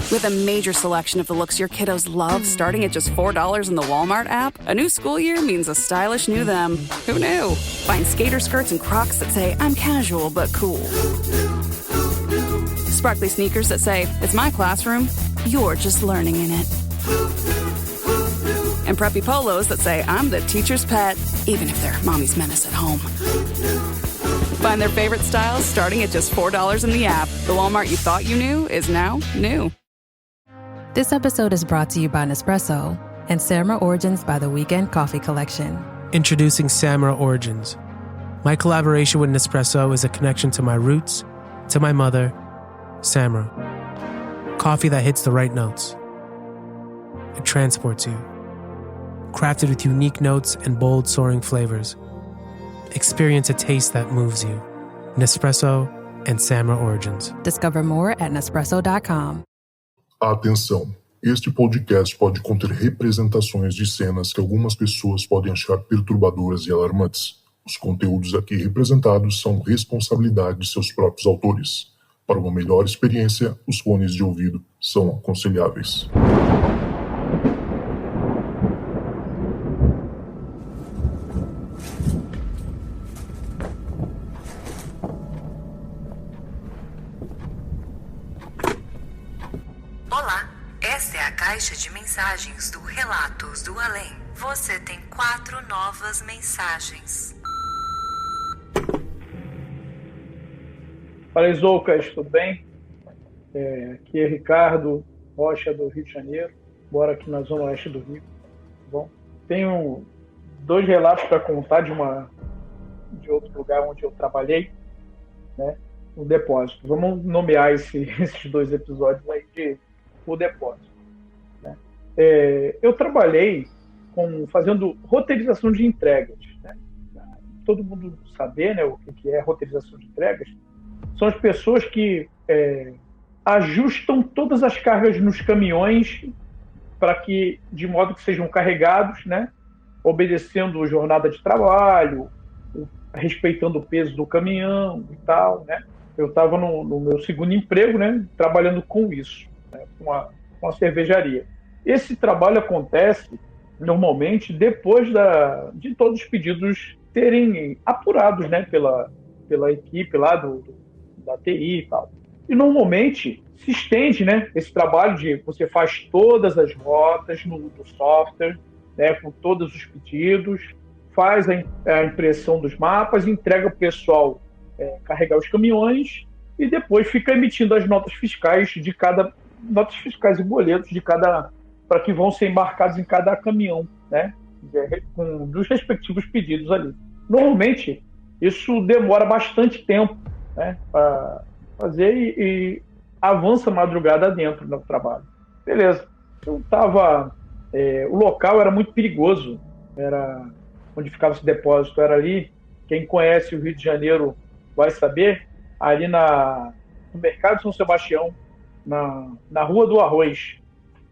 With a major selection of the looks your kiddos love starting at just $4 in the Walmart app, a new school year means a stylish new them. Who knew? Find skater skirts and Crocs that say, I'm casual but cool. Sparkly sneakers that say, it's my classroom, you're just learning in it. And preppy polos that say, I'm the teacher's pet, even if they're mommy's menace at home. Find their favorite styles starting at just $4 in the app. The Walmart you thought you knew is now new. This episode is brought to you by Nespresso and Samra Origins by the Weekend Coffee Collection. Introducing Samra Origins. My collaboration with Nespresso is a connection to my roots, to my mother, Samra. Coffee that hits the right notes. It transports you. Crafted with unique notes and bold soaring flavors. Experience a taste that moves you. Nespresso and Samra Origins. Discover more at Nespresso.com. Atenção! Este podcast pode conter representações de cenas que algumas pessoas podem achar perturbadoras e alarmantes. Os conteúdos aqui representados são responsabilidade de seus próprios autores. Para uma melhor experiência, os fones de ouvido são aconselháveis. Olá, esta é a caixa de mensagens do Relatos do Além. Você tem 4 novas mensagens. Fala, Zoucas, tudo bem? Aqui é Ricardo Rocha, do Rio de Janeiro. Moro aqui na zona oeste do Rio. Tá bom? Tenho 2 relatos para contar de outro lugar onde eu trabalhei, né? O depósito. Vamos nomear esses 2 episódios aí de o depósito, né? Eu trabalhei fazendo roteirização de entregas, né? Todo mundo sabe, né, o que é roteirização de entregas. São as pessoas que ajustam todas as cargas nos caminhões de modo que sejam carregados, né, obedecendo a jornada de trabalho, respeitando o peso do caminhão e tal, né? Eu estava no meu segundo emprego, né, trabalhando com isso, né, com a cervejaria. Esse trabalho acontece normalmente depois de todos os pedidos serem apurados, né, pela equipe lá da TI e tal. E normalmente se estende, né, esse trabalho de você faz todas as rotas no software, né, com todos os pedidos, faz a impressão dos mapas, entrega para o pessoal carregar os caminhões e depois fica emitindo as notas fiscais e boletos para que vão ser embarcados em cada caminhão, né, dos respectivos pedidos ali. Normalmente isso demora bastante tempo, né, para fazer e avança a madrugada dentro do trabalho. Beleza. O local era muito perigoso, era onde ficava esse depósito, era ali, quem conhece o Rio de Janeiro vai saber, ali no Mercado São Sebastião, na Rua do Arroz,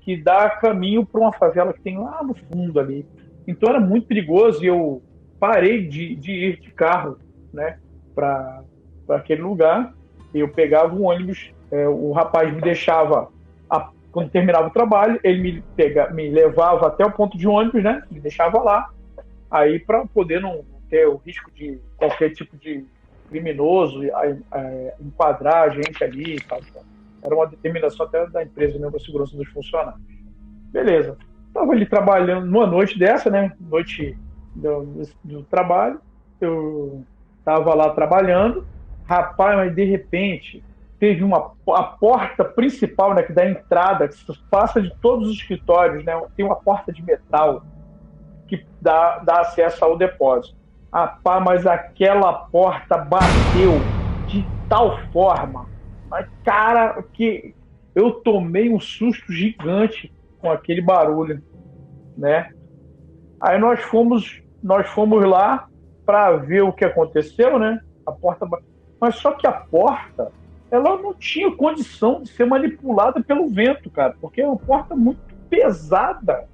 que dá caminho para uma favela que tem lá no fundo ali. Então era muito perigoso e eu parei de ir de carro, né, para aquele lugar. Eu pegava um ônibus, o rapaz me deixava, quando terminava o trabalho, ele me levava até o ponto de ônibus, né, me deixava lá, aí para poder não ter o risco de qualquer tipo de criminoso enquadrar a gente ali e tal. Era uma determinação até da empresa mesmo, a segurança dos funcionários. Beleza. Estava ali trabalhando numa noite dessa, né, noite do trabalho, eu estava lá trabalhando, rapaz, mas de repente teve a porta principal, né, que dá entrada, que passa de todos os escritórios, né, tem uma porta de metal que dá acesso ao depósito. Rapaz, mas aquela porta bateu de tal forma, mas, cara, que eu tomei um susto gigante com aquele barulho, né? Aí nós fomos lá para ver o que aconteceu, né? A porta, mas só que a porta, ela não tinha condição de ser manipulada pelo vento, cara, porque é uma porta muito pesada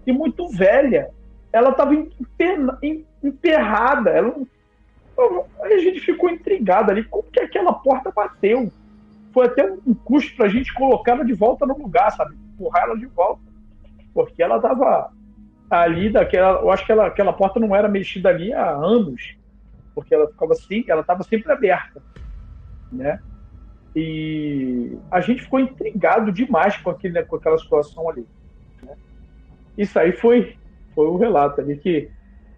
e muito velha. Ela estava emperrada. A gente ficou intrigado ali. Como que aquela porta bateu? foi até um custo pra gente colocar ela de volta no lugar, sabe? Empurrar ela de volta. Porque ela tava ali eu acho que aquela porta não era mexida ali há anos. Porque ela ficava assim, ela estava sempre aberta, né? E a gente ficou intrigado demais com aquela situação ali, né? Isso aí foi o relato ali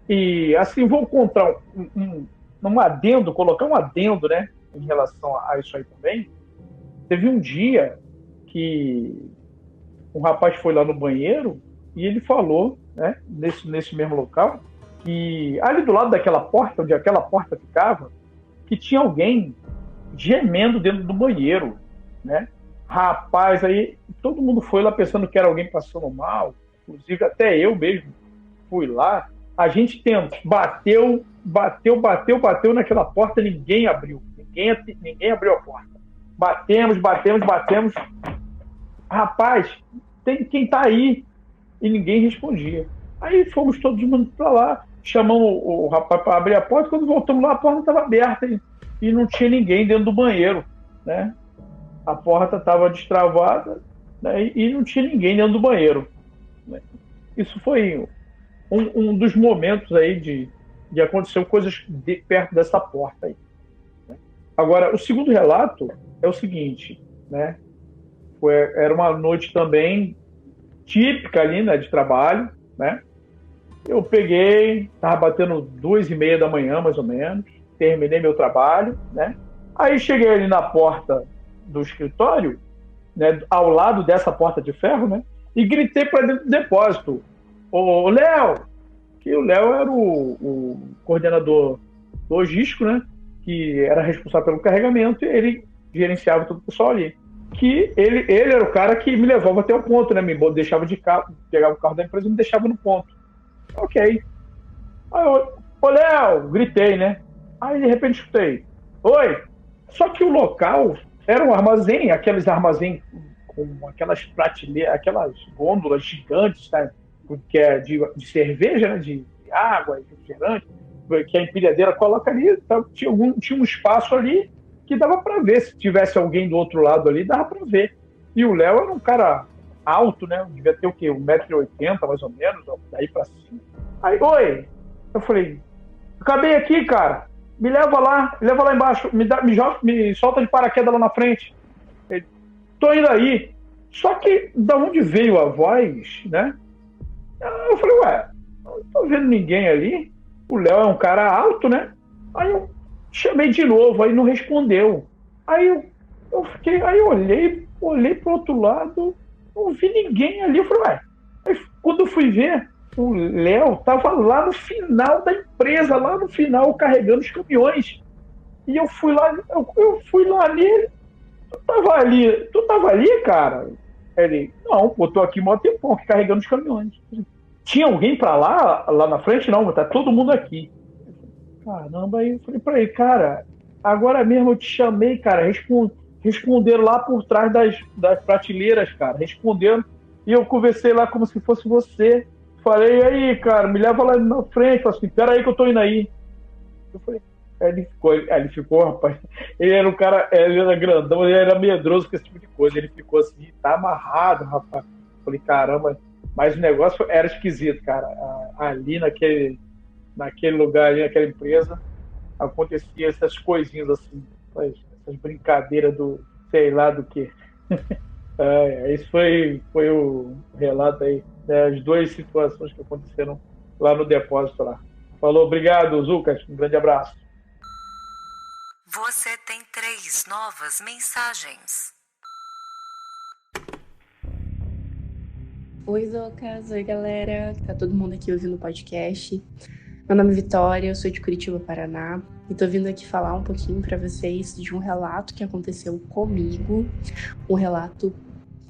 e assim, vou contar um adendo, colocar um adendo, né, em relação a isso aí também. Teve um dia que um rapaz foi lá no banheiro e ele falou, né, nesse mesmo local, que ali do lado daquela porta, onde aquela porta ficava, que tinha alguém gemendo dentro do banheiro, né? Rapaz, aí todo mundo foi lá pensando que era alguém passando mal, inclusive até eu mesmo fui lá. A gente bateu naquela porta, ninguém abriu, ninguém abriu a porta. Batemos. Rapaz, tem quem tá aí? E ninguém respondia. Aí fomos todos mundo para lá, chamamos o rapaz para abrir a porta. Quando voltamos lá, a porta estava aberta e não tinha ninguém dentro do banheiro, né? A porta estava destravada, né? E não tinha ninguém dentro do banheiro, né? Isso foi um dos momentos aí de acontecer coisas perto dessa porta aí, né? Agora, o segundo relato é o seguinte, né? Era uma noite também típica ali, né, de trabalho, né? Eu estava batendo 2:30 da manhã, mais ou menos, terminei meu trabalho, né? Aí cheguei ali na porta do escritório, né, ao lado dessa porta de ferro, né? E gritei para dentro do depósito: ô Léo! Que o Léo era o coordenador logístico, né? Que era responsável pelo carregamento, e ele gerenciava todo o pessoal ali. Que ele era o cara que me levava até o ponto, né? Me deixava de carro, pegava o carro da empresa e me deixava no ponto. Ok. Aí eu, ô Léo, gritei, né? Aí de repente escutei: oi! Só que o local era um armazém, aqueles armazém com aquelas prateleiras, aquelas gôndolas gigantes, tá? Que é de cerveja, né? De água, de refrigerante, que a empilhadeira coloca ali. Então, tinha um espaço ali que dava para ver. Se tivesse alguém do outro lado ali, dava para ver. E o Léo era um cara alto, né? Devia ter o quê? 1,80 m, mais ou menos, daí para cima. Aí, oi! Eu falei: acabei aqui, cara. Me leva lá embaixo. Me solta de paraquedas lá na frente. Ele: tô indo aí. Só que, da onde veio a voz, né? Eu falei: ué, não tô vendo ninguém ali. O Léo é um cara alto, né? Aí eu chamei de novo, aí não respondeu. Aí eu fiquei, aí eu olhei pro outro lado, não vi ninguém ali. Eu falei: ué. Aí, quando eu fui ver, o Léo tava lá no final da empresa, lá no final, carregando os caminhões. E eu fui lá ali. Tu tava ali, cara? Ele: não, pô, tô aqui mó tempão, aqui carregando os caminhões. Tinha alguém pra lá na frente? Não, tá todo mundo aqui. Caramba, aí eu falei pra ele: cara, agora mesmo eu te chamei, cara, responderam lá por trás das prateleiras, cara, responderam, e eu conversei lá como se fosse você. Falei: aí, cara, me leva lá na frente. Falei assim: pera aí que eu tô indo aí. Eu falei, ele ficou, rapaz, ele era um cara, ele era grandão, ele era medroso com esse tipo de coisa, ele ficou assim, tá amarrado, rapaz. Eu falei: caramba, mas o negócio era esquisito, cara. Ali naquele lugar, ali naquela empresa, acontecia essas coisinhas assim, essas brincadeiras do sei lá do que. Esse foi o relato aí, né, as duas situações que aconteceram lá no depósito lá. Falou, obrigado, Zucas, um grande abraço. Você tem 3 novas mensagens. Oi, Zocas. Oi, galera. Tá todo mundo aqui ouvindo o podcast. Meu nome é Vitória, eu sou de Curitiba, Paraná. E tô vindo aqui falar um pouquinho pra vocês de um relato que aconteceu comigo. Um relato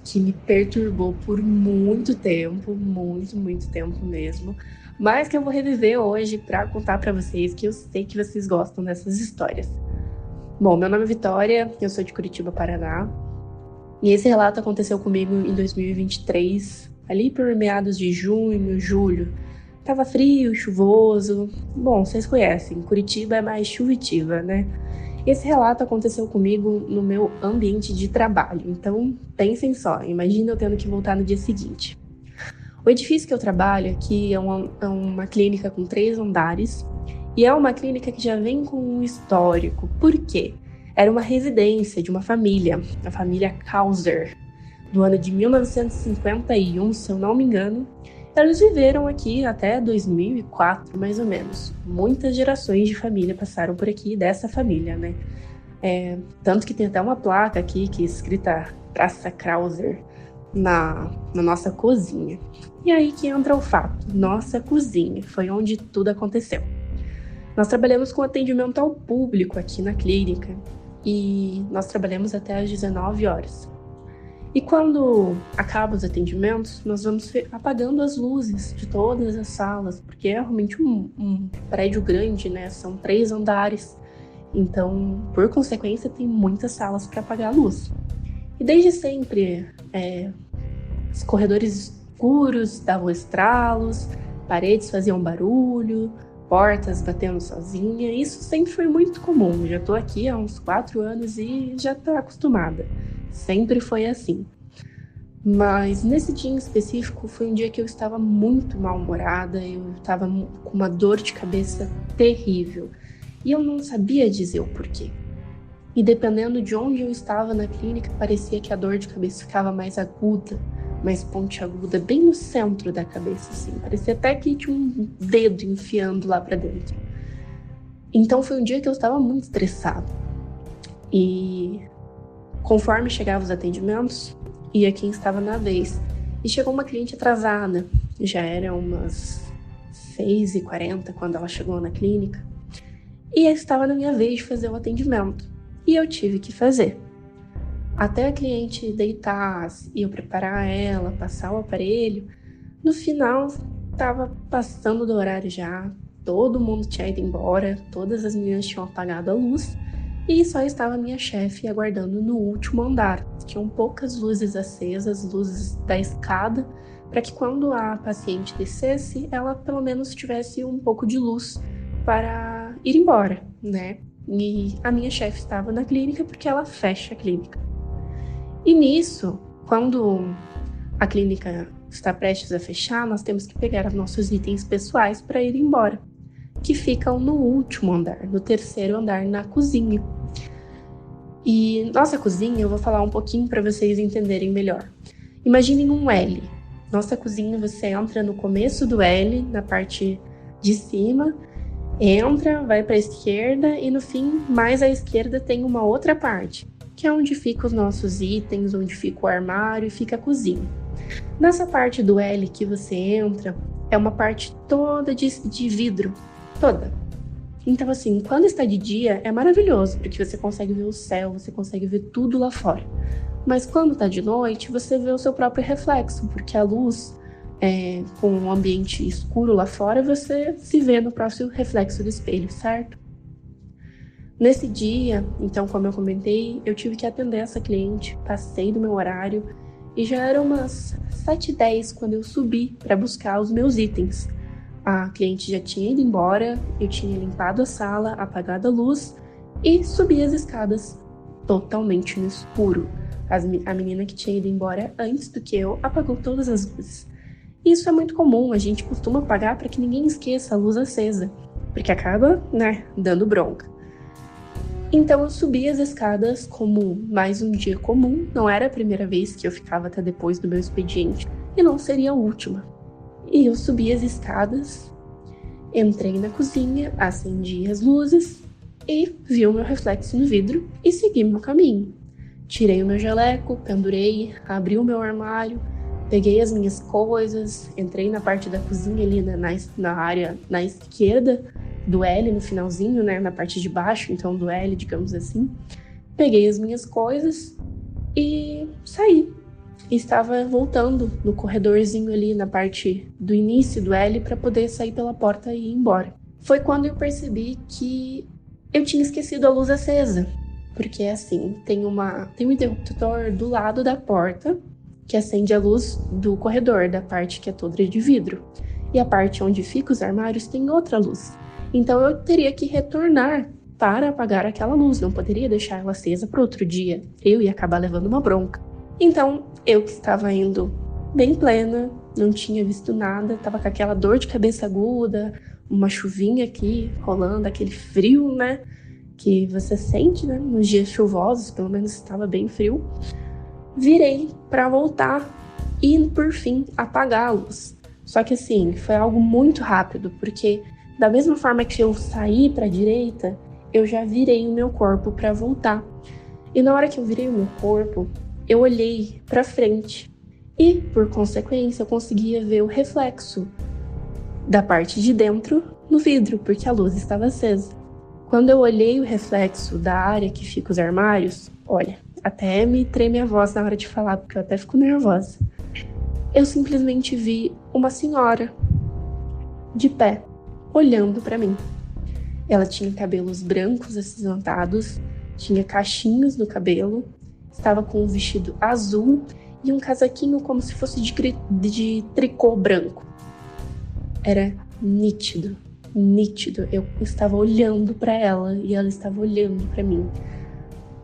que me perturbou por muito tempo, muito tempo mesmo. Mas que eu vou reviver hoje pra contar pra vocês, que eu sei que vocês gostam dessas histórias. Bom, meu nome é Vitória, eu sou de Curitiba, Paraná. E esse relato aconteceu comigo em 2023, ali por meados de junho, julho. Tava frio, chuvoso. Bom, vocês conhecem, Curitiba é mais chuvitiva, né? Esse relato aconteceu comigo no meu ambiente de trabalho, então pensem só, imagina eu tendo que voltar no dia seguinte. O edifício que eu trabalho aqui é uma clínica com 3 andares e é uma clínica que já vem com um histórico. Por quê? Era uma residência de uma família, a família Kauser, do ano de 1951, se eu não me engano. Eles viveram aqui até 2004, mais ou menos. Muitas gerações de família passaram por aqui, dessa família, né? Tanto que tem até uma placa aqui que é escrita Praça Kauser na nossa cozinha. E aí que entra o fato, nossa cozinha foi onde tudo aconteceu. Nós trabalhamos com atendimento ao público aqui na clínica e nós trabalhamos até às 19 horas. E quando acabam os atendimentos, nós vamos apagando as luzes de todas as salas, porque é realmente um prédio grande, né? São 3 andares, então, por consequência, tem muitas salas para apagar a luz. E desde sempre, os corredores escuros davam estralos, paredes faziam barulho, portas batendo sozinha. Isso sempre foi muito comum. Já estou aqui há uns 4 anos e já estou acostumada. Sempre foi assim. Mas nesse dia em específico foi um dia que eu estava muito mal-humorada, eu estava com uma dor de cabeça terrível. E eu não sabia dizer o porquê. E dependendo de onde eu estava na clínica, parecia que a dor de cabeça ficava mais aguda, mais pontiaguda, bem no centro da cabeça, assim. Parecia até que tinha um dedo enfiando lá pra dentro. Então foi um dia que eu estava muito estressada. E conforme chegavam os atendimentos, ia quem estava na vez. E chegou uma cliente atrasada. Já eram umas 6h40 quando ela chegou na clínica. E estava na minha vez de fazer o atendimento. E eu tive que fazer. Até a cliente deitar e eu preparar ela, passar o aparelho, no final estava passando do horário já, todo mundo tinha ido embora, todas as meninas tinham apagado a luz e só estava a minha chefe aguardando no último andar. Tinham poucas luzes acesas, luzes da escada, para que quando a paciente descesse, ela pelo menos tivesse um pouco de luz para ir embora, né? E a minha chefe estava na clínica porque ela fecha a clínica. E nisso, quando a clínica está prestes a fechar, nós temos que pegar os nossos itens pessoais para ir embora, que ficam no último andar, no 3º andar, na cozinha. E nossa cozinha, eu vou falar um pouquinho para vocês entenderem melhor. Imaginem um L. Nossa cozinha, você entra no começo do L, na parte de cima, entra, vai para a esquerda e no fim, mais à esquerda, tem uma outra parte, que é onde ficam os nossos itens, onde fica o armário e fica a cozinha. Nessa parte do L que você entra, é uma parte toda de vidro, toda. Então assim, quando está de dia é maravilhoso, porque você consegue ver o céu, você consegue ver tudo lá fora. Mas quando está de noite, você vê o seu próprio reflexo, porque a luz, com um ambiente escuro lá fora, você se vê no próprio reflexo do espelho, certo? Nesse dia, então, como eu comentei, eu tive que atender essa cliente, passei do meu horário e já eram umas 7h10 quando eu subi para buscar os meus itens. A cliente já tinha ido embora, eu tinha limpado a sala, apagado a luz e subi as escadas totalmente no escuro. A menina que tinha ido embora antes do que eu apagou todas as luzes. Isso é muito comum, a gente costuma apagar para que ninguém esqueça a luz acesa, porque acaba, dando bronca. Então eu subi as escadas como mais um dia comum, não era a primeira vez que eu ficava até depois do meu expediente, e não seria a última. E eu subi as escadas, entrei na cozinha, acendi as luzes e vi o meu reflexo no vidro e segui meu caminho. Tirei o meu jaleco, pendurei, abri o meu armário, peguei as minhas coisas, entrei na parte da cozinha ali na área na esquerda do L, no finalzinho, na parte de baixo, então do L, digamos assim. Peguei as minhas coisas e saí. Estava voltando no corredorzinho ali na parte do início do L para poder sair pela porta e ir embora. Foi quando eu percebi que eu tinha esquecido a luz acesa. Porque assim, tem um interruptor do lado da porta que acende a luz do corredor, da parte que é toda de vidro. E a parte onde ficam os armários tem outra luz. Então eu teria que retornar para apagar aquela luz, não poderia deixar ela acesa para outro dia. Eu ia acabar levando uma bronca. Então, eu que estava indo bem plena, não tinha visto nada, estava com aquela dor de cabeça aguda, uma chuvinha aqui rolando, aquele frio, né? Que você sente, né? Nos dias chuvosos, pelo menos estava bem frio. Virei para voltar e, por fim, apagar a luz. Só que assim, foi algo muito rápido, porque da mesma forma que eu saí para a direita, eu já virei o meu corpo para voltar. E na hora que eu virei o meu corpo, eu olhei para frente e, por consequência, eu conseguia ver o reflexo da parte de dentro no vidro, porque a luz estava acesa. Quando eu olhei o reflexo da área que fica os armários, olha, até me treme a voz na hora de falar, porque eu até fico nervosa. Eu simplesmente vi uma senhora de pé, olhando para mim. Ela tinha cabelos brancos acinzentados, tinha cachinhos no cabelo, estava com um vestido azul e um casaquinho como se fosse de tricô branco. Era nítido. Eu estava olhando para ela e ela estava olhando para mim.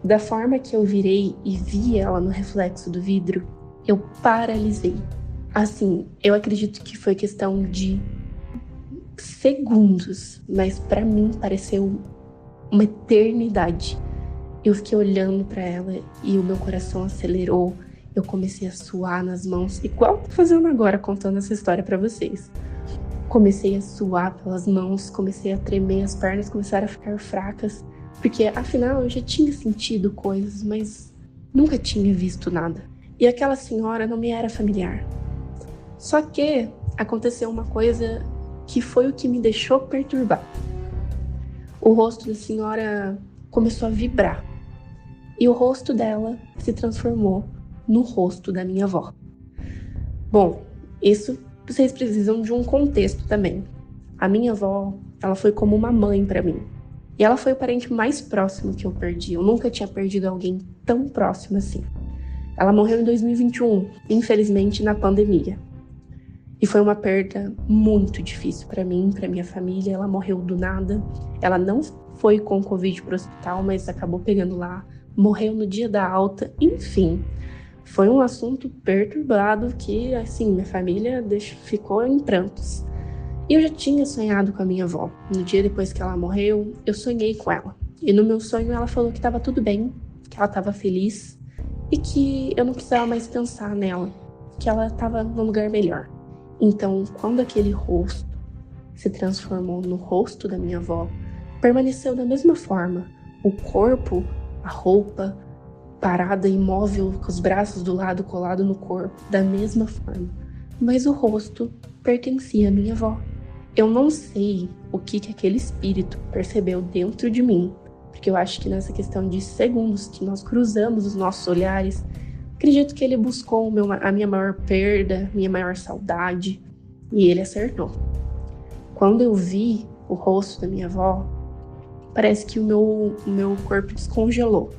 Da forma que eu virei e vi ela no reflexo do vidro, eu paralisei. Assim, eu acredito que foi questão de segundos, mas para mim pareceu uma eternidade. Eu fiquei olhando para ela e o meu coração acelerou. Eu comecei a suar nas mãos, igual tô fazendo agora, contando essa história para vocês. Comecei a suar pelas mãos, comecei a tremer, as pernas começaram a ficar fracas, porque afinal eu já tinha sentido coisas, mas nunca tinha visto nada. E aquela senhora não me era familiar. Só que aconteceu uma coisa que foi o que me deixou perturbada. O rosto da senhora começou a vibrar. E o rosto dela se transformou no rosto da minha avó. Bom, isso vocês precisam de um contexto também. A minha avó, ela foi como uma mãe para mim. E ela foi o parente mais próximo que eu perdi. Eu nunca tinha perdido alguém tão próximo assim. Ela morreu em 2021, infelizmente na pandemia. E foi uma perda muito difícil para mim, para minha família. Ela morreu do nada. Ela não foi com Covid pro hospital, mas acabou pegando lá. Morreu no dia da alta. Enfim, foi um assunto perturbado que, assim, minha família ficou em prantos. E eu já tinha sonhado com a minha avó. No dia depois que ela morreu, eu sonhei com ela. E no meu sonho ela falou que estava tudo bem, que ela estava feliz e que eu não precisava mais pensar nela, que ela estava num lugar melhor. Então, quando aquele rosto se transformou no rosto da minha avó, permaneceu da mesma forma. O corpo, a roupa, parada imóvel, com os braços do lado colado no corpo, da mesma forma. Mas o rosto pertencia à minha avó. Eu não sei o que aquele espírito percebeu dentro de mim, porque eu acho que nessa questão de segundos que nós cruzamos os nossos olhares, acredito que ele buscou a minha maior perda, minha maior saudade, e ele acertou. Quando eu vi o rosto da minha avó, parece que o meu corpo descongelou.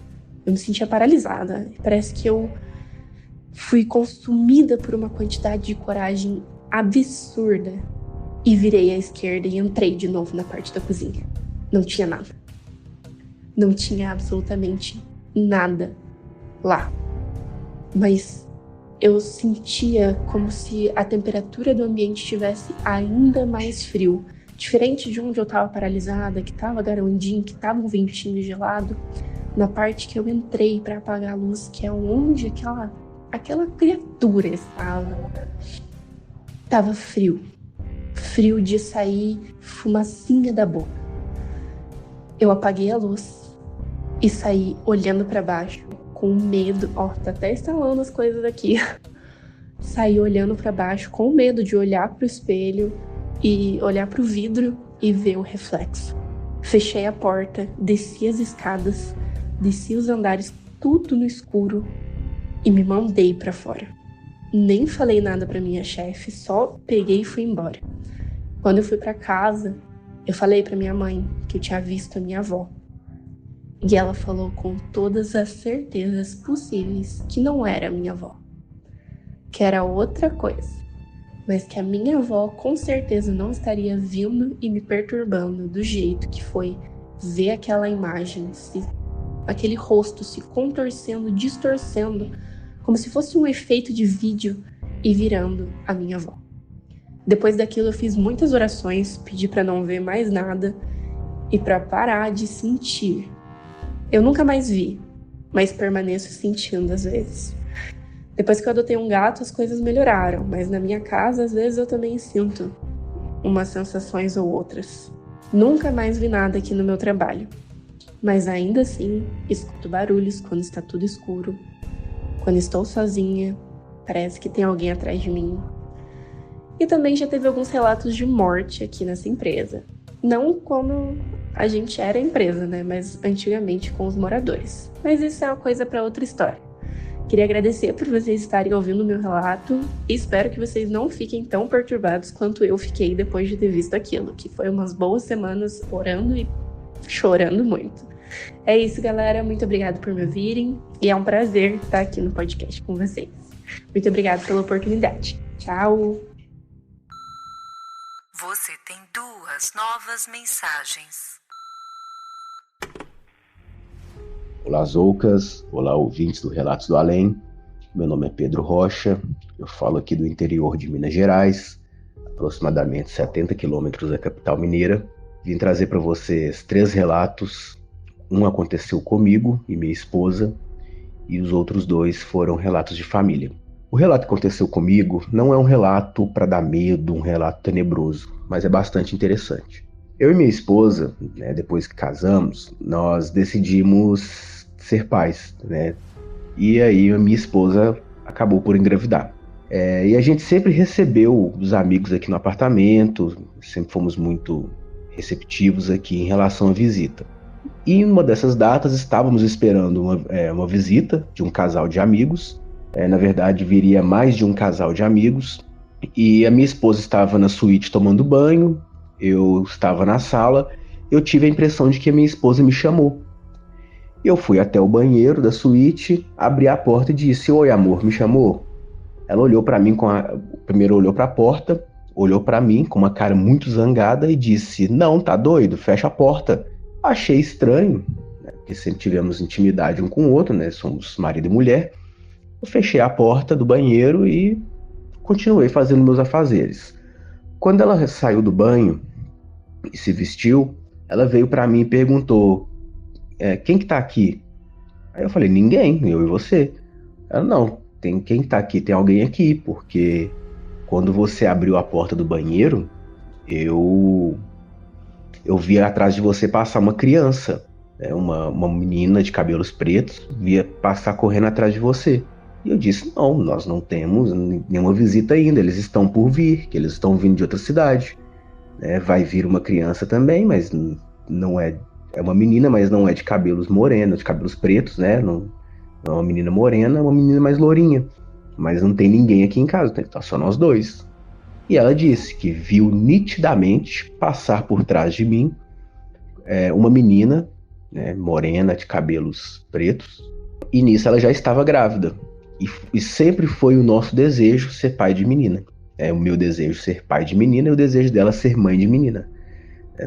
Eu me sentia paralisada. Parece que eu fui consumida por uma quantidade de coragem absurda. E virei à esquerda e entrei de novo na parte da cozinha. Não tinha nada. Não tinha absolutamente nada lá. Mas eu sentia como se a temperatura do ambiente estivesse ainda mais frio. Diferente de onde eu estava paralisada, que estava garandinho, que estava um ventinho gelado. Na parte que eu entrei para apagar a luz, que é onde aquela criatura estava. Tava frio. Frio de sair fumacinha da boca. Eu apaguei a luz e saí olhando para baixo, com medo. Ó, tá até instalando as coisas aqui. Saí olhando para baixo, com medo de olhar pro espelho e olhar pro vidro e ver o reflexo. Fechei a porta, desci as escadas, desci os andares, tudo no escuro, e me mandei pra fora. Nem falei nada pra minha chefe, só peguei e fui embora. Quando eu fui pra casa, eu falei pra minha mãe que eu tinha visto a minha avó. E ela falou com todas as certezas possíveis que não era a minha avó. Que era outra coisa. Mas que a minha avó com certeza não estaria vindo e me perturbando do jeito que foi ver aquela imagem, aquele rosto se contorcendo, distorcendo, como se fosse um efeito de vídeo e virando a minha avó. Depois daquilo eu fiz muitas orações, pedi para não ver mais nada e para parar de sentir. Eu nunca mais vi, mas permaneço sentindo às vezes. Depois que eu adotei um gato, as coisas melhoraram, mas na minha casa às vezes eu também sinto umas sensações ou outras. Nunca mais vi nada aqui no meu trabalho, mas ainda assim escuto barulhos quando está tudo escuro. Quando estou sozinha, parece que tem alguém atrás de mim. E também já teve alguns relatos de morte aqui nessa empresa. Não quando a gente era empresa, né? Mas antigamente com os moradores. Mas isso é uma coisa para outra história. Queria agradecer por vocês estarem ouvindo o meu relato e espero que vocês não fiquem tão perturbados quanto eu fiquei depois de ter visto aquilo, que foi umas boas semanas orando e chorando muito. É isso, galera. Muito obrigada por me ouvirem e é um prazer estar aqui no podcast com vocês. Muito obrigada pela oportunidade. Tchau! Você tem 2 novas mensagens. Olá, Zoucas. Olá, ouvintes do Relatos do Além. Meu nome é Pedro Rocha. Eu falo aqui do interior de Minas Gerais, aproximadamente 70 quilômetros da capital mineira. Vim trazer para vocês 3 relatos. Um aconteceu comigo e minha esposa, e os outros 2 foram relatos de família. O relato que aconteceu comigo não é um relato para dar medo, um relato tenebroso, mas é bastante interessante. Eu e minha esposa, né, depois que casamos, nós decidimos ser pais, né? E aí a minha esposa acabou por engravidar. E a gente sempre recebeu os amigos aqui no apartamento, sempre fomos muito receptivos aqui em relação à visita. E em uma dessas datas estávamos esperando uma visita de um casal de amigos. Na verdade, viria mais de um casal de amigos. E a minha esposa estava na suíte tomando banho, eu estava na sala. Eu tive a impressão de que a minha esposa me chamou. Eu fui até o banheiro da suíte, abri a porta e disse: "Oi, amor, me chamou?" Ela olhou para mim, primeiro olhou para a porta, olhou para mim com uma cara muito zangada e disse: "Não, tá doido? Fecha a porta." Achei estranho, né? Porque sempre tivemos intimidade um com o outro, né? Somos marido e mulher. Eu fechei a porta do banheiro e continuei fazendo meus afazeres. Quando ela saiu do banho e se vestiu, ela veio para mim e perguntou: "Quem que tá aqui?" Aí eu falei: "Ninguém, eu e você." Ela: "Não, quem tá aqui, tem alguém aqui, porque quando você abriu a porta do banheiro, eu vi atrás de você passar uma criança, né, uma menina de cabelos pretos, via passar correndo atrás de você." E eu disse: "Não, nós não temos nenhuma visita ainda, eles estão por vir, que eles estão vindo de outra cidade. Vai vir uma criança também, mas não é uma menina, mas não é de cabelos morenos, de cabelos pretos, né? Não é uma menina morena, é uma menina mais lourinha. Mas não tem ninguém aqui em casa, tá só nós 2. E ela disse que viu nitidamente passar por trás de mim uma menina, né, morena, de cabelos pretos. E nisso ela já estava grávida. E sempre foi o nosso desejo ser pai de menina. O meu desejo ser pai de menina e o desejo dela ser mãe de menina.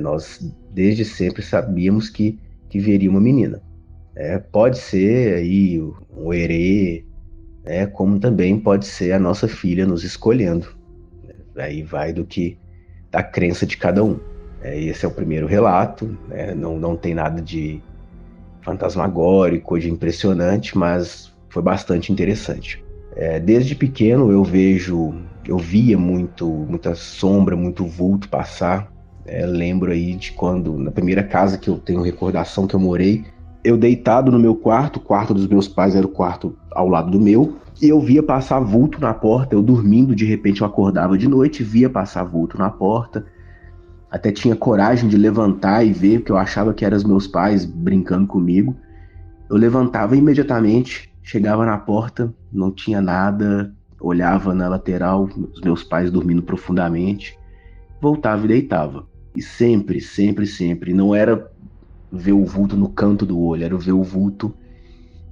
Nós desde sempre sabíamos que viria uma menina. Pode ser aí um herê, como também pode ser a nossa filha nos escolhendo. Aí vai da crença de cada um. Esse é o primeiro relato, não tem nada de fantasmagórico ou de impressionante, mas foi bastante interessante. Desde pequeno eu via muita sombra, muito vulto passar. Lembro aí de quando, na primeira casa que eu tenho recordação que eu morei, eu deitado no meu quarto, o quarto dos meus pais era o quarto ao lado do meu, e eu via passar vulto na porta. Eu dormindo, de repente eu acordava de noite, via passar vulto na porta. Até tinha coragem de levantar e ver, porque eu achava que eram os meus pais brincando comigo. Eu levantava imediatamente, chegava na porta, não tinha nada, olhava na lateral, os meus pais dormindo profundamente, voltava e deitava. E sempre, não era ver o vulto no canto do olho, era ver o vulto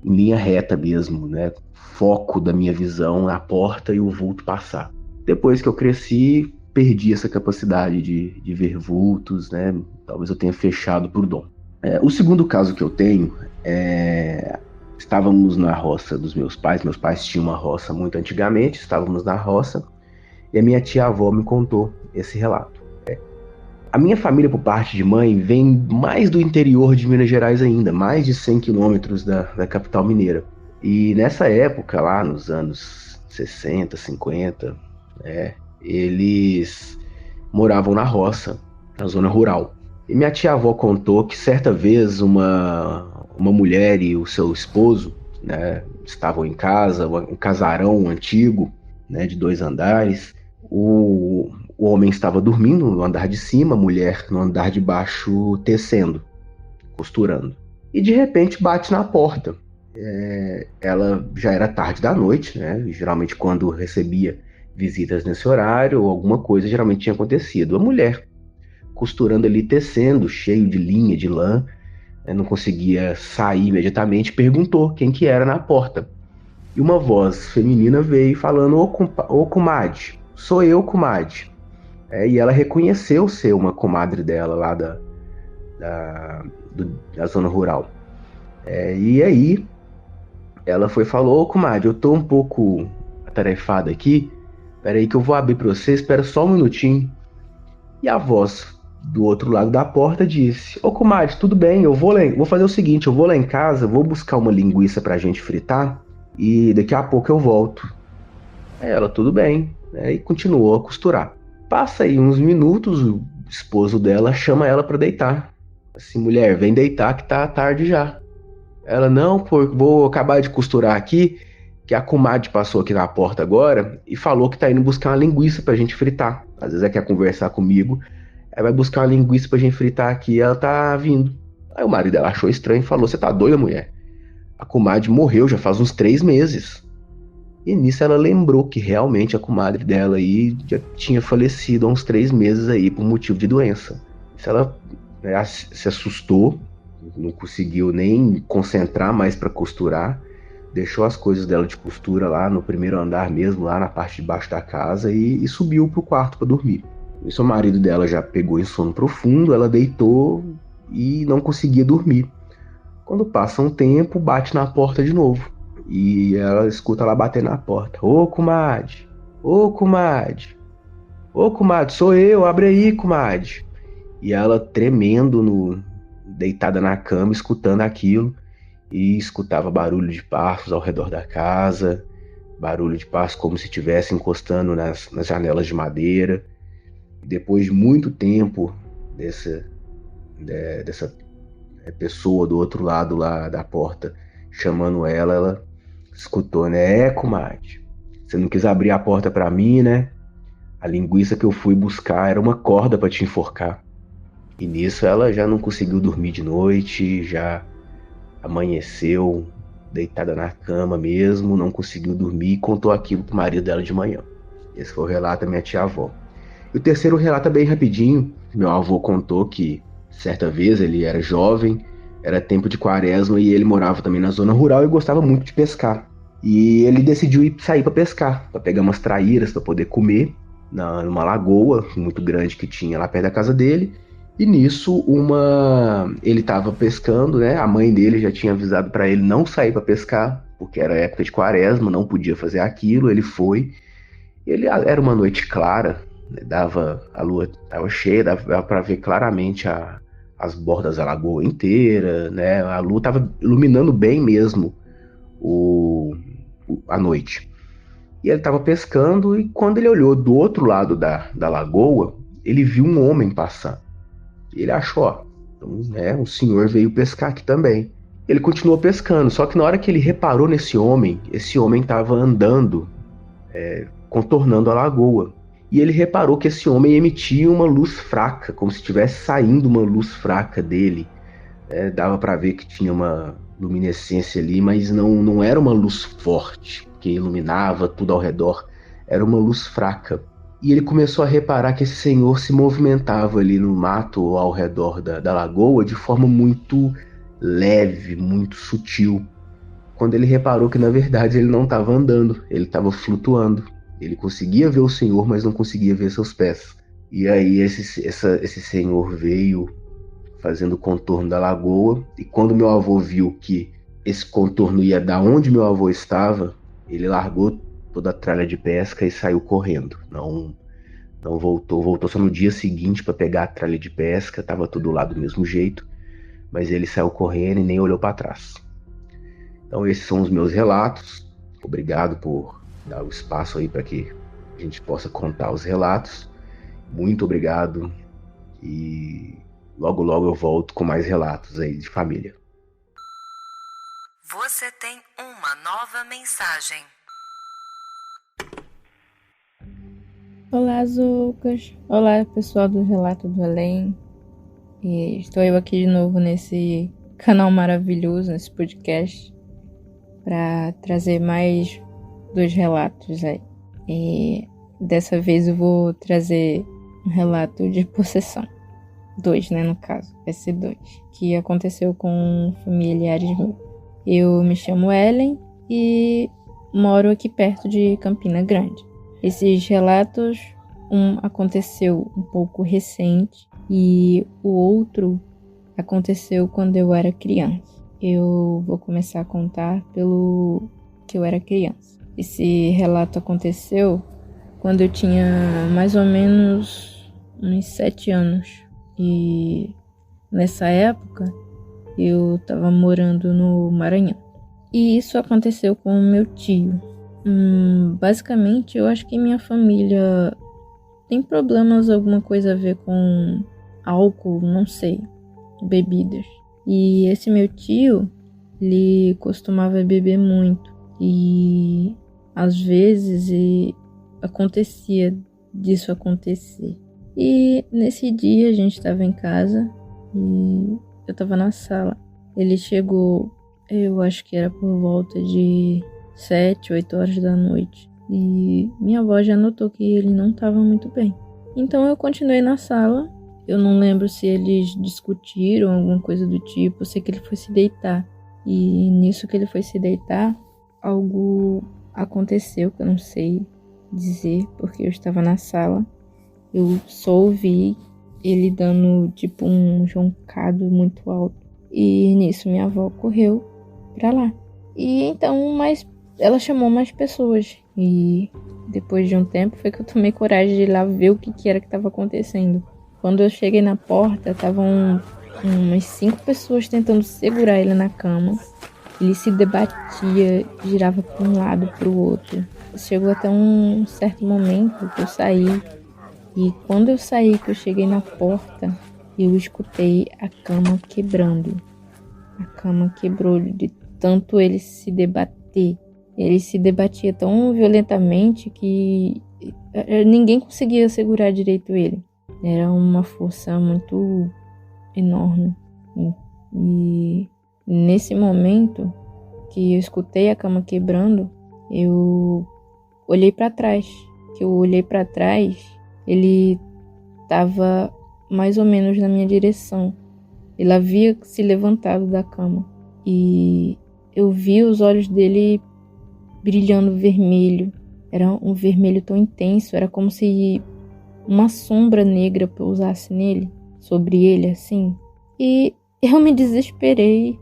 em linha reta mesmo, né? Foco da minha visão, a porta e o vulto passar. Depois que eu cresci, perdi essa capacidade de ver vultos, né? Talvez eu tenha fechado por dom. O segundo caso que eu tenho estávamos na roça dos meus pais tinham uma roça muito antigamente, estávamos na roça, e a minha tia-avó me contou esse relato. A minha família, por parte de mãe, vem mais do interior de Minas Gerais ainda, mais de 100 quilômetros da capital mineira. E nessa época, lá nos anos 60, 50, eles moravam na roça, na zona rural. E minha tia-avó contou que certa vez uma mulher e o seu esposo, né, estavam em casa, um casarão antigo, né, de 2 andares. O homem estava dormindo no andar de cima, a mulher no andar de baixo tecendo, costurando. E de repente bate na porta. Ela já era tarde da noite, né? Geralmente quando recebia visitas nesse horário ou alguma coisa geralmente tinha acontecido. A mulher costurando ali, tecendo, cheio de linha, de lã, não conseguia sair imediatamente, perguntou quem que era na porta. E uma voz feminina veio falando: ô comadre, sou eu, comadre. E ela reconheceu ser uma comadre dela lá da zona rural. E aí ela falou: ô comadre, eu tô um pouco atarefada aqui, peraí que eu vou abrir pra você, espera só um minutinho. E a voz do outro lado da porta disse: ô comadre, tudo bem, eu vou fazer o seguinte, eu vou lá em casa, vou buscar uma linguiça pra gente fritar e daqui a pouco eu volto. Ela: tudo bem, e continuou a costurar. Passa aí uns minutos, o esposo dela chama ela pra deitar. Assim: mulher, vem deitar que tá tarde já. Ela: não, vou acabar de costurar aqui, que a comadre passou aqui na porta agora e falou que tá indo buscar uma linguiça pra gente fritar. Às vezes ela quer conversar comigo, ela vai buscar uma linguiça pra gente fritar aqui e ela tá vindo. Aí o marido dela achou estranho e falou: você tá doida, mulher? A comadre morreu já faz uns 3 meses. E nisso ela lembrou que realmente a comadre dela aí já tinha falecido há uns 3 meses aí por motivo de doença. Isso ela se assustou, não conseguiu nem concentrar mais para costurar, deixou as coisas dela de costura lá no primeiro andar mesmo, lá na parte de baixo da casa, e subiu pro quarto para dormir. Isso, o marido dela já pegou em sono profundo, ela deitou e não conseguia dormir. Quando passa um tempo, bate na porta de novo. E ela escuta lá bater na porta: ô comadre, ô comadre, ô comadre, sou eu, abre aí, comadre. E ela tremendo, deitada na cama, escutando aquilo, e escutava barulho de passos ao redor da casa, barulho de passos como se estivesse encostando nas janelas de madeira. E depois de muito tempo dessa pessoa do outro lado lá da porta chamando ela escutou, né? Comadre, você não quis abrir a porta pra mim, né? A linguiça que eu fui buscar era uma corda pra te enforcar. E nisso ela já não conseguiu dormir de noite, já amanheceu deitada na cama mesmo, não conseguiu dormir e contou aquilo pro marido dela de manhã. Esse foi o relato da minha tia-avó. E o terceiro relato é bem rapidinho. Meu avô contou que certa vez ele era jovem, era tempo de quaresma e ele morava também na zona rural e gostava muito de pescar. E ele decidiu sair para pescar, para pegar umas traíras para poder comer numa lagoa muito grande que tinha lá perto da casa dele. E nisso ele estava pescando, né? A mãe dele já tinha avisado para ele não sair para pescar, porque era época de quaresma, não podia fazer aquilo. Ele foi. Era uma noite clara, né? A lua estava cheia, dava para ver claramente as bordas da lagoa inteira, né? A lua estava iluminando bem mesmo a noite. E ele estava pescando e quando ele olhou do outro lado da lagoa, ele viu um homem passando. Ele achou, um senhor veio pescar aqui também. Ele continuou pescando, só que na hora que ele reparou nesse homem, esse homem estava andando, contornando a lagoa. E ele reparou que esse homem emitia uma luz fraca, como se estivesse saindo uma luz fraca dele. Dava para ver que tinha uma luminescência ali, mas não era uma luz forte, que iluminava tudo ao redor. Era uma luz fraca. E ele começou a reparar que esse senhor se movimentava ali no mato ao redor da lagoa de forma muito leve, muito sutil. Quando ele reparou que na verdade ele não estava andando, ele estava flutuando. Ele conseguia ver o senhor, mas não conseguia ver seus pés. E aí esse senhor veio fazendo o contorno da lagoa, e quando meu avô viu que esse contorno ia da onde meu avô estava, ele largou toda a tralha de pesca e saiu correndo. Não voltou só no dia seguinte para pegar a tralha de pesca, estava tudo lá do mesmo jeito, mas ele saiu correndo e nem olhou para trás. Então esses são os meus relatos. Obrigado por dar o espaço aí para que a gente possa contar os relatos. Muito obrigado e logo eu volto com mais relatos aí de família. Você tem uma nova mensagem. Olá, Zoucas. Olá, pessoal do Relato do Além. E estou eu aqui de novo nesse canal maravilhoso, nesse podcast, para trazer mais 2 relatos aí. E dessa vez eu vou trazer um relato de possessão. 2, né, no caso. Vai ser 2. Que aconteceu com familiares meus. Eu me chamo Ellen e moro aqui perto de Campina Grande. Esses relatos, um aconteceu um pouco recente e o outro aconteceu quando eu era criança. Eu vou começar a contar pelo que eu era criança. Esse relato aconteceu quando eu tinha mais ou menos uns 7 anos. E nessa época eu estava morando no Maranhão. E isso aconteceu com o meu tio. Basicamente, eu acho que minha família tem problemas, alguma coisa a ver com álcool, não sei, bebidas. E esse meu tio, ele costumava beber muito. E às vezes acontecia disso acontecer. E nesse dia a gente estava em casa e eu estava na sala. Ele chegou, eu acho que era por volta de 7, 8 horas da noite. E minha avó já notou que ele não estava muito bem. Então eu continuei na sala. Eu não lembro se eles discutiram alguma coisa do tipo. Eu sei que ele foi se deitar. E nisso que ele foi se deitar, algo aconteceu que eu não sei dizer, porque eu estava na sala. Eu só ouvi ele dando tipo um roncado muito alto. E nisso minha avó correu pra lá. E então, ela chamou mais pessoas. E depois de um tempo foi que eu tomei coragem de ir lá ver o que era que estava acontecendo. Quando eu cheguei na porta, estavam umas 5 pessoas tentando segurar ele na cama. Ele se debatia, girava para um lado, para o outro. Chegou até um certo momento que eu saí. E quando eu saí, que eu cheguei na porta, eu escutei a cama quebrando. A cama quebrou de tanto ele se debater. Ele se debatia tão violentamente que ninguém conseguia segurar direito ele. Era uma força muito enorme. E nesse momento que eu escutei a cama quebrando, eu olhei para trás. Ele estava mais ou menos na minha direção. Ele havia se levantado da cama. E eu vi os olhos dele brilhando vermelho. Era um vermelho tão intenso. Era como se uma sombra negra pousasse nele, sobre ele, assim. E eu me desesperei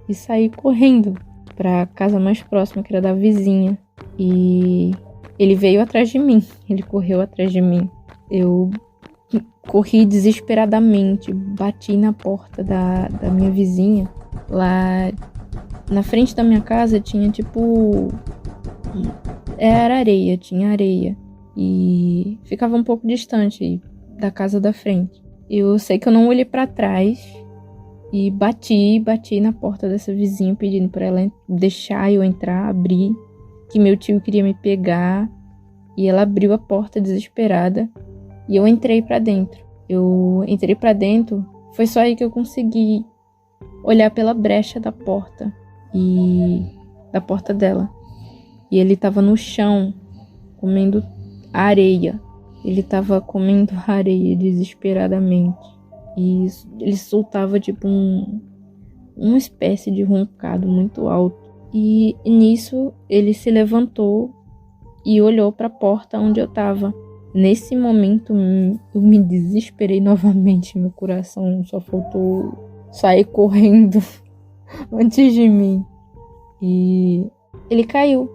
e saí correndo para a casa mais próxima, que era da vizinha. E ele veio atrás de mim. Ele correu atrás de mim. Eu corri desesperadamente, bati na porta da minha vizinha. Lá na frente da minha casa tinha era areia, tinha areia. E ficava um pouco distante da casa da frente. Eu sei que eu não olhei pra trás e bati na porta dessa vizinha pedindo pra ela deixar eu entrar, abrir, que meu tio queria me pegar. E ela abriu a porta desesperada e eu entrei pra dentro. Foi só aí que eu consegui olhar pela brecha da porta dela. E ele tava no chão, comendo areia. Ele tava comendo areia desesperadamente. E ele soltava tipo uma espécie de roncado muito alto. E nisso ele se levantou e olhou para a porta onde eu tava. Nesse momento eu me desesperei novamente. Meu coração só faltou sair correndo antes de mim. E ele caiu.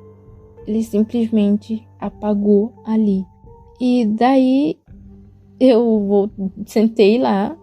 Ele simplesmente apagou ali. E daí eu sentei lá.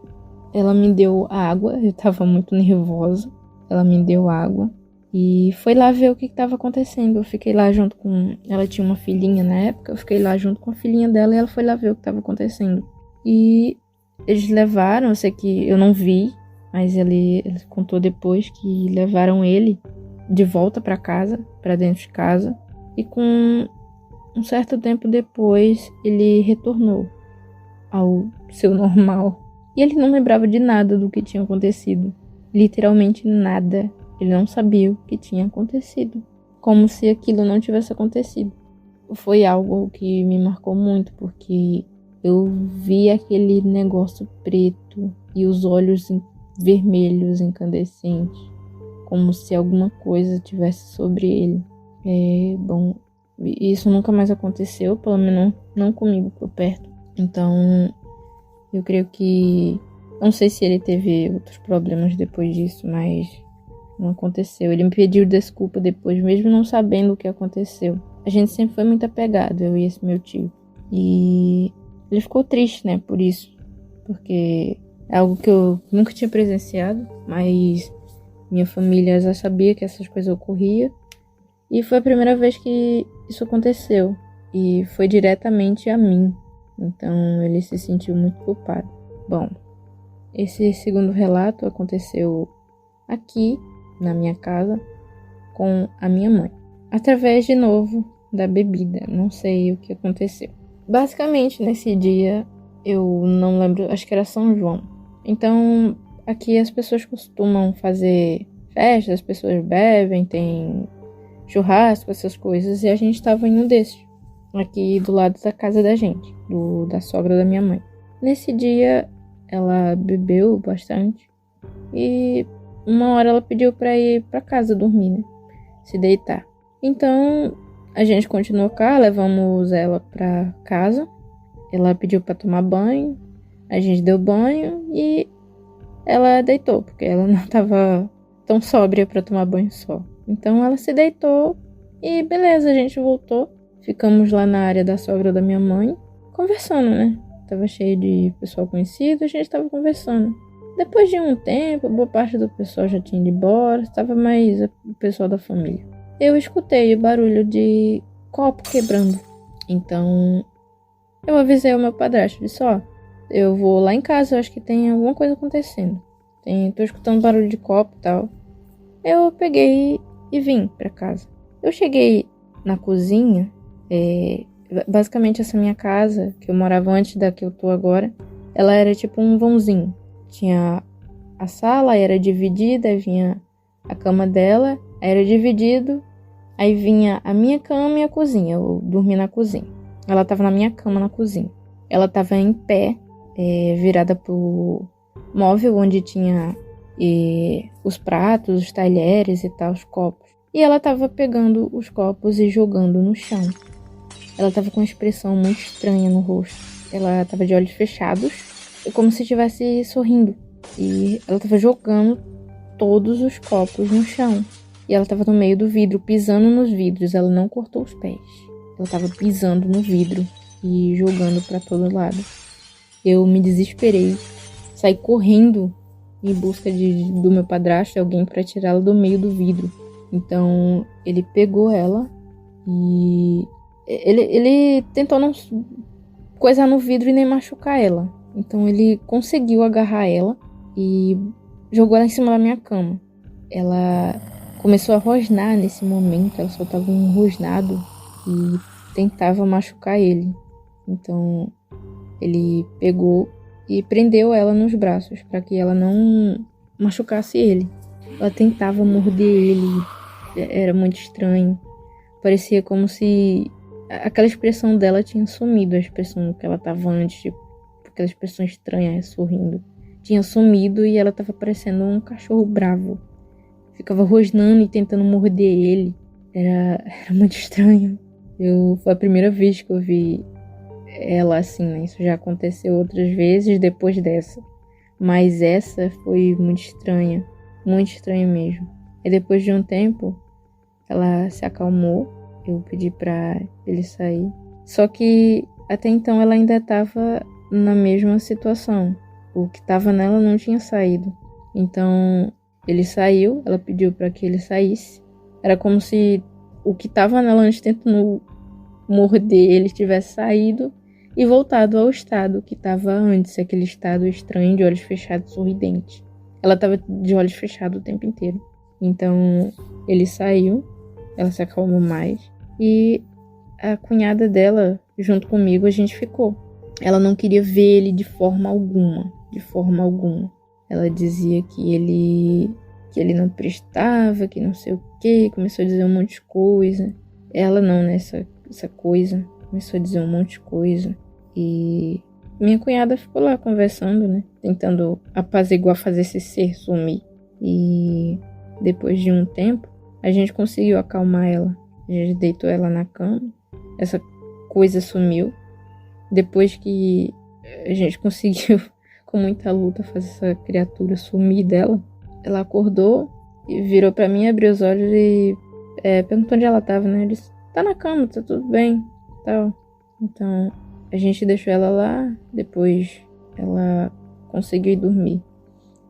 Ela me deu água. Eu tava muito nervosa. Ela me deu água. E foi lá ver o que estava acontecendo. Eu fiquei lá junto com... Ela tinha uma filhinha na época. Eu fiquei lá junto com a filhinha dela e ela foi lá ver o que estava acontecendo. E eles levaram... Eu sei que eu não vi, mas ele contou depois que levaram ele de volta para casa, para dentro de casa. E com um certo tempo depois, ele retornou ao seu normal. E ele não lembrava de nada do que tinha acontecido. Literalmente nada. Ele não sabia o que tinha acontecido. Como se aquilo não tivesse acontecido. Foi algo que me marcou muito, porque eu vi aquele negócio preto e os olhos vermelhos, incandescentes, como se alguma coisa tivesse sobre ele. Bom, isso nunca mais aconteceu, pelo menos não comigo por perto. Então, eu creio que... Não sei se ele teve outros problemas depois disso, mas não aconteceu. Ele me pediu desculpa depois, mesmo não sabendo o que aconteceu. A gente sempre foi muito apegado, eu e esse meu tio. E ele ficou triste, né, por isso. Porque é algo que eu nunca tinha presenciado, mas minha família já sabia que essas coisas ocorriam. E foi a primeira vez que isso aconteceu. E foi diretamente a mim. Então ele se sentiu muito culpado. Bom, esse segundo relato aconteceu aqui, na minha casa, com a minha mãe. Através, de novo, da bebida. Não sei o que aconteceu. Basicamente, nesse dia, eu não lembro, acho que era São João. Então, aqui as pessoas costumam fazer festas, as pessoas bebem, tem churrasco, essas coisas. E a gente estava em um desses, aqui do lado da casa da gente, da sogra da minha mãe. Nesse dia, ela bebeu bastante e uma hora ela pediu pra ir pra casa dormir, né? Se deitar. Então, a gente continuou cá, levamos ela pra casa. Ela pediu pra tomar banho. A gente deu banho e ela deitou, porque ela não tava tão sóbria pra tomar banho só. Então, ela se deitou e beleza, a gente voltou. Ficamos lá na área da sogra da minha mãe, conversando, né? Tava cheio de pessoal conhecido, a gente tava conversando. Depois de um tempo, boa parte do pessoal já tinha ido embora, estava mais o pessoal da família. Eu escutei o barulho de copo quebrando. Então, eu avisei o meu padrasto, disse, eu vou lá em casa, eu acho que tem alguma coisa acontecendo. Tô escutando barulho de copo e tal. Eu peguei e vim pra casa. Eu cheguei na cozinha, basicamente essa minha casa, que eu morava antes da que eu tô agora, ela era tipo um vãozinho. Tinha a sala, era dividida, aí vinha a cama dela, aí era dividido, aí vinha a minha cama e a cozinha, eu dormi na cozinha. Ela tava na minha cama na cozinha. Ela tava em pé, virada pro móvel onde tinha os pratos, os talheres e tal, os copos. E ela tava pegando os copos e jogando no chão. Ela tava com uma expressão muito estranha no rosto. Ela tava de olhos fechados, como se estivesse sorrindo. E ela tava jogando todos os copos no chão. E ela tava no meio do vidro, pisando nos vidros. Ela não cortou os pés. Ela tava pisando no vidro e jogando pra todo lado. Eu me desesperei. Saí correndo em busca do meu padrasto, alguém pra tirá-la do meio do vidro. Então, ele pegou ela e... Ele tentou não coisar no vidro e nem machucar ela. Então ele conseguiu agarrar ela e jogou ela em cima da minha cama. Ela começou a rosnar nesse momento, ela soltava um rosnado e tentava machucar ele. Então ele pegou e prendeu ela nos braços para que ela não machucasse ele. Ela tentava morder ele, era muito estranho. Parecia como se aquela expressão dela tinha sumido, a expressão que ela estava antes, tipo, aquela expressão estranha, sorrindo. Tinha sumido e ela estava parecendo um cachorro bravo. Ficava rosnando e tentando morder ele. Era muito estranho. Foi a primeira vez que eu vi ela assim, né? Isso já aconteceu outras vezes depois dessa. Mas essa foi muito estranha mesmo. E depois de um tempo, ela se acalmou, eu pedi pra ele sair. Só que até então ela ainda estava na mesma situação. O que estava nela não tinha saído. Então ele saiu, ela pediu para que ele saísse. Era como se o que estava nela antes tentando morder ele tivesse saído e voltado ao estado que estava antes, aquele estado estranho de olhos fechados, sorridente. Ela estava de olhos fechados o tempo inteiro. Então ele saiu, ela se acalmou mais e a cunhada dela, junto comigo, a gente ficou. Ela não queria ver ele de forma alguma. Ela dizia que ele não prestava, que não sei o quê, começou a dizer um monte de coisa. Ela não, né, essa coisa, começou a dizer um monte de coisa. E minha cunhada ficou lá conversando, né, tentando apaziguar, fazer esse ser sumir. E depois de um tempo, a gente conseguiu acalmar ela. A gente deitou ela na cama, essa coisa sumiu. Depois que a gente conseguiu, com muita luta, fazer essa criatura sumir dela, ela acordou e virou pra mim, abriu os olhos e perguntou onde ela tava, né? Eu disse, tá na cama, tá tudo bem, tal. Então, a gente deixou ela lá, depois ela conseguiu ir dormir.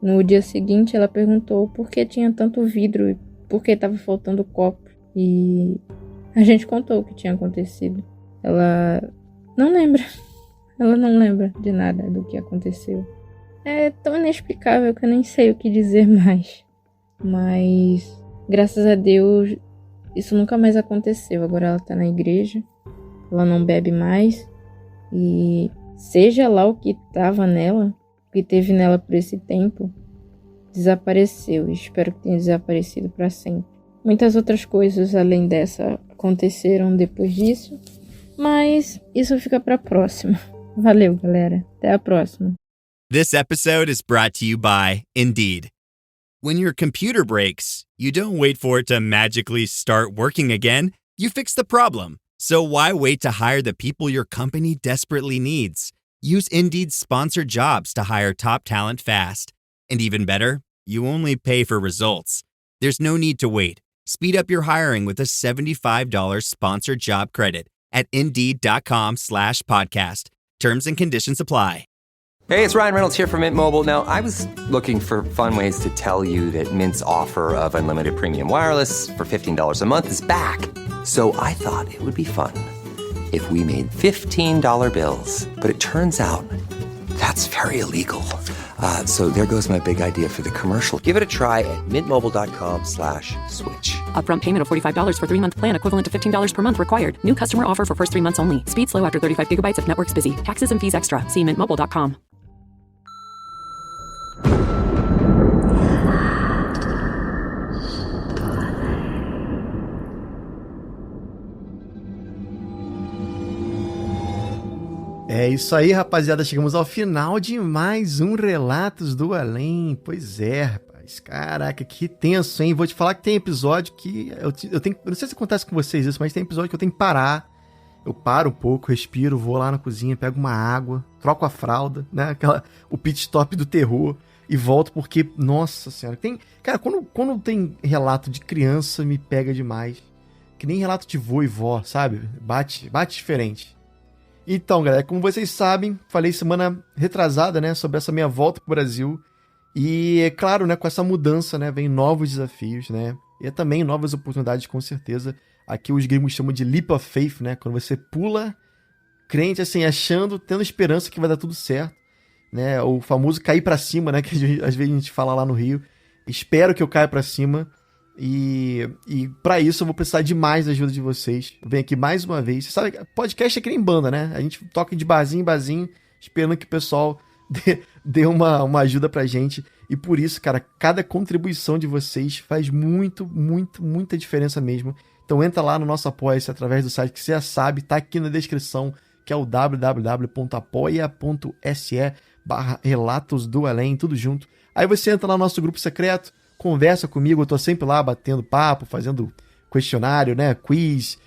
No dia seguinte, ela perguntou por que tinha tanto vidro e por que tava faltando copo. E a gente contou o que tinha acontecido. Ela não lembra. Ela não lembra de nada do que aconteceu. É tão inexplicável que eu nem sei o que dizer mais. Mas, graças a Deus, isso nunca mais aconteceu. Agora ela tá na igreja. Ela não bebe mais. E seja lá o que tava nela, o que teve nela por esse tempo, desapareceu. E espero que tenha desaparecido para sempre. Muitas outras coisas além dessa aconteceram depois disso. Mas isso fica pra próxima. Valeu, galera. Até a próxima. This episode is brought to you by Indeed. When your computer breaks, you don't wait for it to magically start working again. You fix the problem. So why wait to hire the people your company desperately needs? Use Indeed's sponsored jobs to hire top talent fast. And even better, you only pay for results. There's no need to wait. Speed up your hiring with a $75 sponsored job credit at Indeed.com/podcast. Terms and conditions apply. Hey, it's Ryan Reynolds here from Mint Mobile. Now, I was looking for fun ways to tell you that Mint's offer of unlimited premium wireless for $15 a month is back. So I thought it would be fun if we made $15 bills. But it turns out that's very illegal. So there goes my big idea for the commercial. Give it a try at mintmobile.com/switch. Upfront payment of $45 for 3-month plan, equivalent to $15 per month required. New customer offer for first 3 months only. Speed slow after 35 gigabytes if network's busy. Taxes and fees extra. See mintmobile.com. É isso aí, rapaziada. Chegamos ao final de mais um Relatos do Além. Pois é, rapaz. Caraca, que tenso, hein? Vou te falar que tem episódio que eu tenho... Eu não sei se acontece com vocês isso, mas tem episódio que eu tenho que parar. Eu paro um pouco, respiro, vou lá na cozinha, pego uma água, troco a fralda, né? O pit stop do terror e volto porque, nossa senhora, cara, quando tem relato de criança, me pega demais. Que nem relato de vô e vó, sabe? Bate diferente. Então, galera, como vocês sabem, falei semana retrasada, né, sobre essa minha volta pro Brasil. E, é claro, né, com essa mudança, né, vem novos desafios, né, e também novas oportunidades, com certeza. Aqui os gringos chamam de leap of faith, né, quando você pula crente, assim, achando, tendo esperança que vai dar tudo certo, né, o famoso cair pra cima, né, que às vezes a gente fala lá no Rio. Espero que eu caia pra cima. E pra isso eu vou precisar de mais ajuda de vocês. Eu venho aqui mais uma vez. Você sabe, podcast é que nem banda, né? A gente toca de barzinho em barzinho, esperando que o pessoal dê uma ajuda pra gente. E por isso, cara, cada contribuição de vocês faz muita diferença mesmo. Então entra lá no nosso Apoia-se através do site que você já sabe, tá aqui na descrição, que é o www.apoia.se/Relatos do Além, tudo junto. Aí você entra lá no nosso grupo secreto, conversa comigo, eu tô sempre lá batendo papo, fazendo questionário, né, quiz,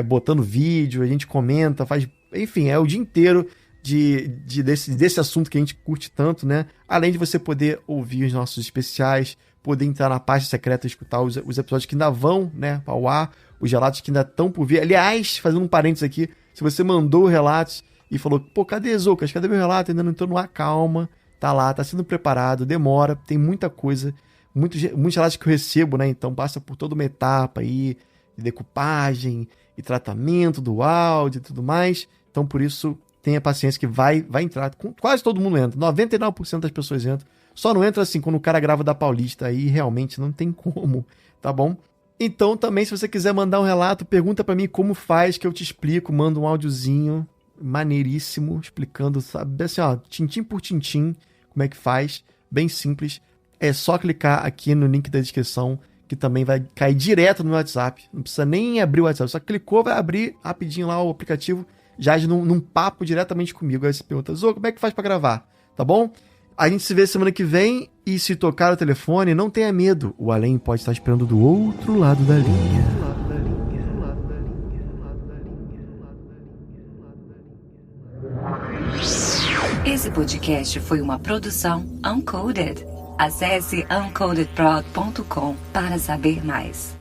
botando vídeo, a gente comenta, faz enfim, é o dia inteiro desse assunto que a gente curte tanto, né? Além de você poder ouvir os nossos especiais, poder entrar na pasta secreta e escutar os episódios que ainda vão, né, ao ar, os relatos que ainda estão por vir. Aliás, fazendo um parênteses aqui, se você mandou relatos e falou, pô, cadê Zoucas? Cadê meu relato? Ainda não entrou no ar, calma, tá lá, tá sendo preparado, demora, tem muita coisa, muitos relatos que eu recebo, né? Então passa por toda uma etapa aí de decupagem e tratamento do áudio e tudo mais. Então por isso, tenha paciência que vai entrar. Quase todo mundo entra, 99% das pessoas entram. Só não entra assim quando o cara grava da Paulista, aí realmente não tem como, tá bom? Então também, se você quiser mandar um relato, pergunta pra mim como faz, que eu te explico, mando um áudiozinho maneiríssimo, explicando, sabe, assim, ó, tintim por tintim, como é que faz, bem simples. É só clicar aqui no link da descrição, que também vai cair direto no WhatsApp. Não precisa nem abrir o WhatsApp, só clicou, vai abrir rapidinho lá o aplicativo, já num papo diretamente comigo. Aí você pergunta, Zô, como é que faz pra gravar? Tá bom? A gente se vê semana que vem, e se tocar o telefone, não tenha medo, o além pode estar esperando do outro lado da linha. Esse podcast foi uma produção Uncoded. Acesse uncodedprod.com para saber mais.